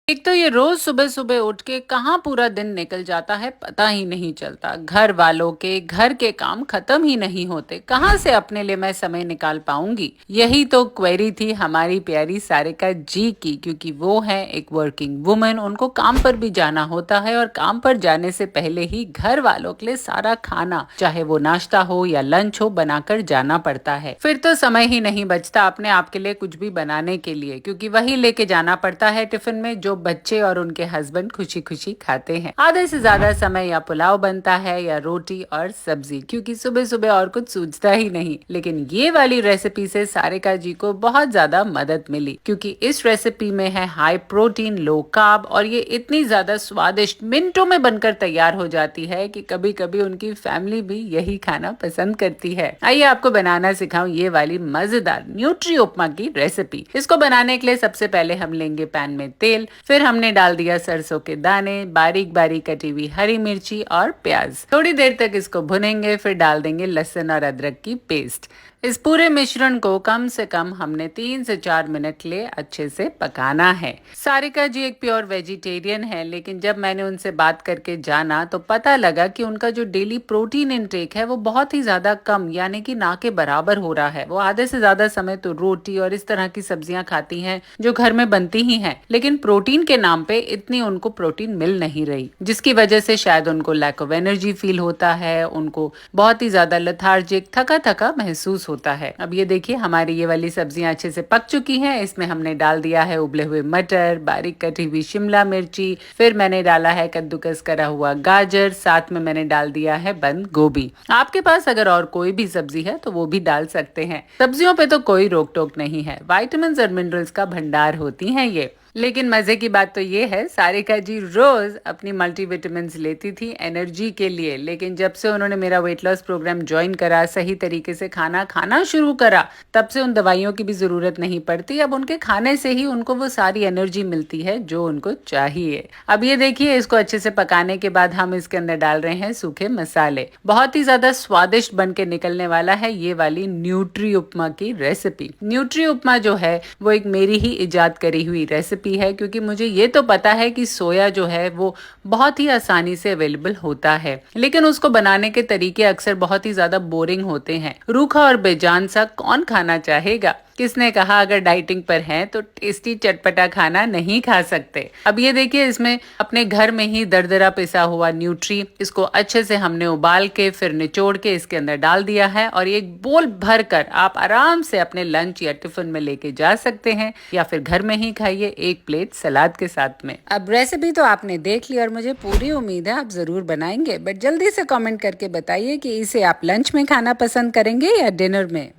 एक तो ये रोज सुबह सुबह उठ के कहाँ पूरा दिन निकल जाता है पता ही नहीं चलता। घर वालों के घर के काम खत्म ही नहीं होते। कहाँ से अपने लिए मैं समय निकाल पाऊंगी? यही तो क्वेरी थी हमारी प्यारी सारिका जी की, क्योंकि वो है एक वर्किंग वुमन। उनको काम पर भी जाना होता है और काम पर जाने से पहले ही घर वालों के लिए सारा खाना, चाहे वो नाश्ता हो या लंच हो, बनाकर जाना पड़ता है। फिर तो समय ही नहीं बचता अपने आप के लिए कुछ भी बनाने के लिए, क्योंकि वही लेके जाना पड़ता है टिफिन में जो बच्चे और उनके हस्बैंड खुशी खुशी खाते हैं। आधे से ज्यादा समय या पुलाव बनता है या रोटी और सब्जी, क्योंकि सुबह सुबह और कुछ सूझता ही नहीं। लेकिन ये वाली रेसिपी से सारिका जी को बहुत ज्यादा मदद मिली, क्योंकि इस रेसिपी में है हाई प्रोटीन लो कार्ब, और ये इतनी ज्यादा स्वादिष्ट मिनटों में बनकर तैयार हो जाती है कि कभी कभी उनकी फैमिली भी यही खाना पसंद करती है। आइए आपको बनाना सिखाऊं ये वाली मजेदार न्यूट्री उपमा की रेसिपी। इसको बनाने के लिए सबसे पहले हम लेंगे पैन में तेल, फिर हमने डाल दिया सरसों के दाने, बारीक बारीक कटी हुई हरी मिर्ची और प्याज। थोड़ी देर तक इसको भुनेंगे, फिर डाल देंगे लहसुन और अदरक की पेस्ट। इस पूरे मिश्रण को कम से कम हमने 3 से 4 मिनट के लिए अच्छे से पकाना है। सारिका जी एक प्योर वेजिटेरियन है, लेकिन जब मैंने उनसे बात करके जाना तो पता लगा कि उनका जो डेली प्रोटीन इनटेक है वो बहुत ही ज्यादा कम, यानी कि ना के बराबर हो रहा है। वो आधे से ज्यादा समय तो रोटी और इस तरह की सब्जियां खाती हैं जो घर में बनती ही हैं, लेकिन प्रोटीन के नाम पे इतनी उनको प्रोटीन मिल नहीं रही, जिसकी वजह से शायद उनको लैक ऑफ एनर्जी फील होता है। उनको बहुत ही ज्यादा लेथार्जिक, थका थका महसूस होता है। अब ये देखिए हमारी ये वाली सब्जियां अच्छे से पक चुकी हैं। इसमें हमने डाल दिया है उबले हुए मटर, बारीक कटी हुई शिमला मिर्ची, फिर मैंने डाला है कद्दूकस करा हुआ गाजर, साथ में मैंने डाल दिया है बंद गोभी। आपके पास अगर और कोई भी सब्जी है तो वो भी डाल सकते हैं। सब्जियों पे तो कोई रोक टोक नहीं है, विटामिन्स और मिनरल्स का भंडार होती हैं ये। लेकिन मजे की बात तो ये है, सारिका जी रोज अपनी मल्टीविटामिन्स लेती थी एनर्जी के लिए, लेकिन जब से उन्होंने मेरा वेट लॉस प्रोग्राम ज्वाइन करा, सही तरीके से खाना खाना शुरू करा, तब से उन दवाइयों की भी जरूरत नहीं पड़ती। अब उनके खाने से ही उनको वो सारी एनर्जी मिलती है जो उनको चाहिए। अब ये देखिए इसको अच्छे से पकाने के बाद हम इसके अंदर डाल रहे हैं सूखे मसाले। बहुत ही ज्यादा स्वादिष्ट बन के निकलने वाला है ये वाली न्यूट्री उपमा की रेसिपी। न्यूट्री उपमा जो है वो एक मेरी ही इजाद करी हुई रेसिपी है, क्योंकि मुझे ये तो पता है कि सोया जो है वो बहुत ही आसानी से अवेलेबल होता है, लेकिन उसको बनाने के तरीके अक्सर बहुत ही ज्यादा बोरिंग होते हैं। रूखा और बेजान सा कौन खाना चाहेगा? किसने कहा अगर डाइटिंग पर हैं तो टेस्टी चटपटा खाना नहीं खा सकते। अब ये देखिए इसमें अपने घर में ही दरदरा पिसा हुआ न्यूट्री, इसको अच्छे से हमने उबाल के फिर निचोड़ के इसके अंदर डाल दिया है, और एक बोल भर कर आप आराम से अपने लंच या टिफिन में लेके जा सकते हैं, या फिर घर में ही खाइए एक प्लेट सलाद के साथ में। अब रेसिपी तो आपने देख ली और मुझे पूरी उम्मीद है आप जरूर बनाएंगे, बट जल्दी से कमेंट करके बताइए कि इसे आप लंच में खाना पसंद करेंगे या डिनर में।